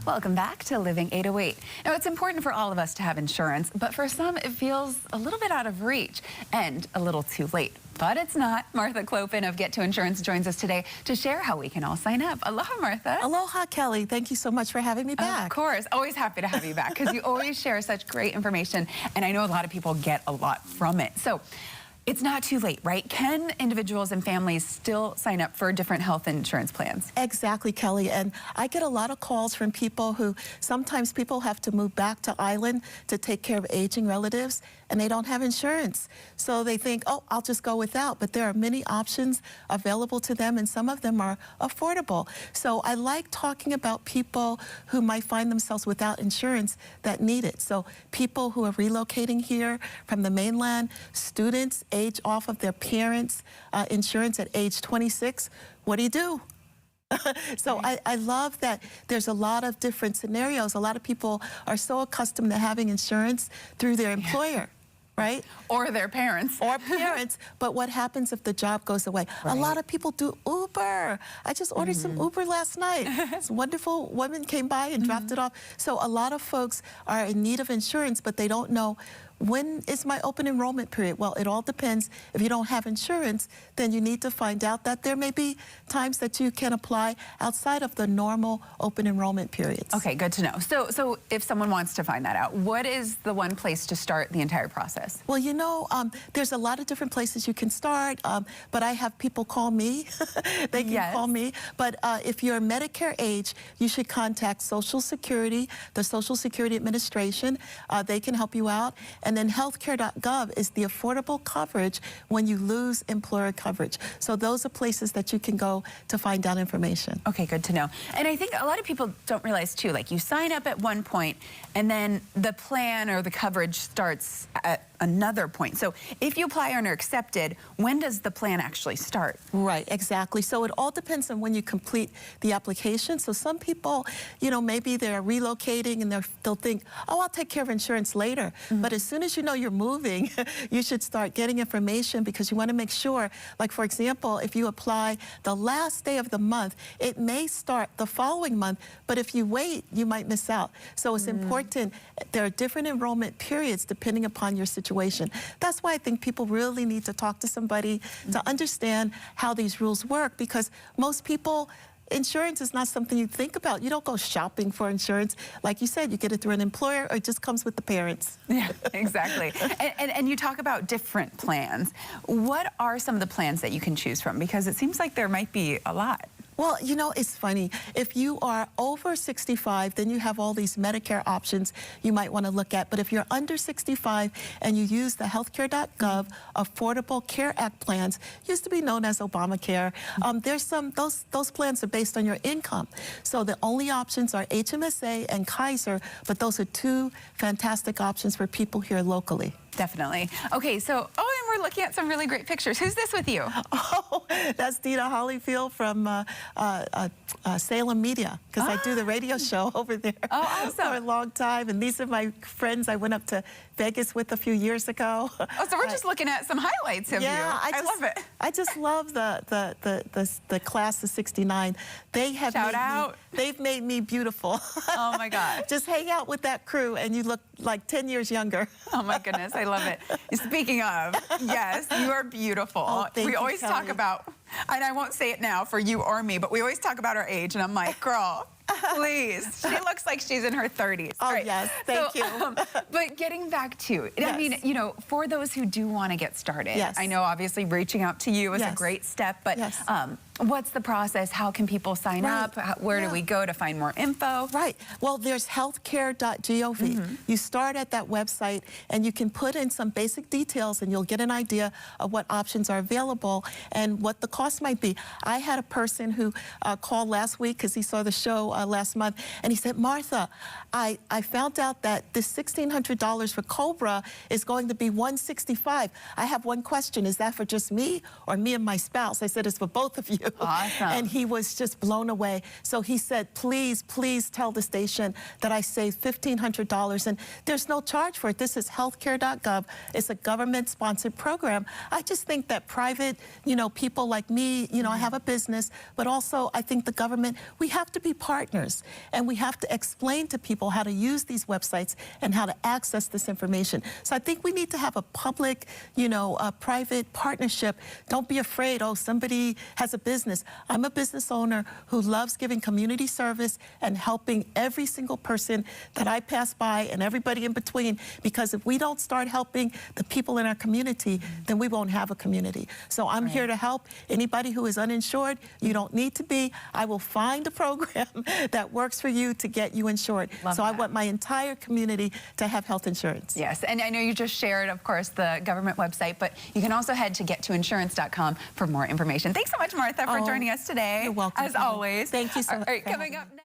Welcome back to Living 808. Now, it's important for all of us to have insurance, but for some, it feels a little bit out of reach and a little too late. But it's not. Martha Clopin of Get to Insurance joins us today to share how we can all sign up. Aloha, Martha. Aloha, Kelly. Thank you so much for having me back. Of course. Always happy to have you back because you always share such great information, and I know a lot of people get a lot from it. So it's not too late, right? Can individuals and families still sign up for different health insurance plans? Exactly, Kelly. And I get a lot of calls from people who sometimes people have to move back to island to take care of aging relatives, and they don't have insurance. So they think, oh, I'll just go without. But there are many options available to them, and some of them are affordable. So I like talking about people who might find themselves without insurance that need it. So people who are relocating here from the mainland, students, age off of their parents' insurance at age 26, what do you do? So I love that there's a lot of different scenarios. A lot of people are so accustomed to having insurance through their employer. Right? Or their parents. Or parents. But what happens if the job goes away? Right. A lot of people do Uber. I just ordered some Uber last night. This wonderful woman came by and dropped it off. So a lot of folks are in need of insurance, but they don't know, when is my open enrollment period? Well, it all depends. If you don't have insurance, then you need to find out that there may be times that you can apply outside of the normal open enrollment periods. Okay, good to know. So if someone wants to find that out, what is the one place to start the entire process? Well, you know, there's a lot of different places you can start, but I have people call me. They can call me. But if you're Medicare age, you should contact Social Security, the Social Security Administration. They can help you out. And then healthcare.gov is the affordable coverage when you lose employer coverage. So those are places that you can go to find out information. Okay, good to know. And I think a lot of people don't realize too, like you sign up at one point and then the plan or the coverage starts at another point. So if you apply and are accepted, when does the plan actually start? Right, exactly. So it all depends on when you complete the application. So some people, you know, maybe they're relocating and they'll think, oh, I'll take care of insurance later. But as soon as you know you're moving, you should start getting information because you want to make sure, like for example, if you apply the last day of the month, it may start the following month, but if you wait, you might miss out. So it's important. There are different enrollment periods depending upon your situation. That's why I think people really need to talk to somebody to understand how these rules work, because most people, insurance is not something you think about. You don't go shopping for insurance. Like you said, you get it through an employer or it just comes with the parents. Yeah, exactly. and you talk about different plans. What are some of the plans that you can choose from? Because it seems like there might be a lot. Well, you know, it's funny. If you are over 65, then you have all these Medicare options you might want to look at. But if you're under 65 and you use the healthcare.gov Affordable Care Act plans, used to be known as Obamacare, there's some, those plans are based on your income. So the only options are HMSA and Kaiser, but those are two fantastic options for people here locally. Definitely. Okay, so, and we're looking at some really great pictures. Who's this with you? Oh, that's Dina Hollyfield from Salem Media, because I do the radio show over there for a long time. And these are my friends I went up to Vegas with a few years ago. Oh, so we're just looking at some highlights of you. I love it. I just love the class of '69. They have they've made me beautiful. Oh my God. Just hang out with that crew and you look like 10 years younger. Oh my goodness, I love it. Speaking of, yes, you are beautiful. Oh, we always talk about, and I won't say it now for you or me, but we always talk about our age, and I'm like, girl, please. She looks like she's in her 30s. Oh, right. Yes, thank you. But getting back to it, I mean, you know, for those who do want to get started, I know obviously reaching out to you is a great step, but what's the process? How can people sign up? Where do we go to find more info? Right. Well, there's healthcare.gov. You start at that website and you can put in some basic details and you'll get an idea of what options are available and what the cost might be. I had a person who called last week because he saw the show last month, and he said, Martha, I found out that this $1,600 for Cobra is going to be $165. I have one question. Is that for just me or me and my spouse? I said, it's for both of you. Awesome. And he was just blown away. So he said, please, please tell the station that I saved $1,500. And there's no charge for it. This is healthcare.gov. It's a government-sponsored program. I just think that private, you know, people like me, you know, I have a business, but also I think the government, we have to be part partners, and we have to explain to people how to use these websites and how to access this information. So I think we need to have a public, a private partnership. Don't be afraid, oh, somebody has a business. I'm a business owner who loves giving community service and helping every single person that I pass by and everybody in between, because if we don't start helping the people in our community, then we won't have a community. So I'm here to help anybody who is uninsured. You don't need to be. I will find a program that works for you to get you insured. Love so that. I want my entire community to have health insurance. Yes, and I know you just shared, of course, the government website, but you can also head to gettoinsurance.com for more information. Thanks so much, Martha, for joining us today. You're welcome. As always. Thank you so much. All right, coming up next.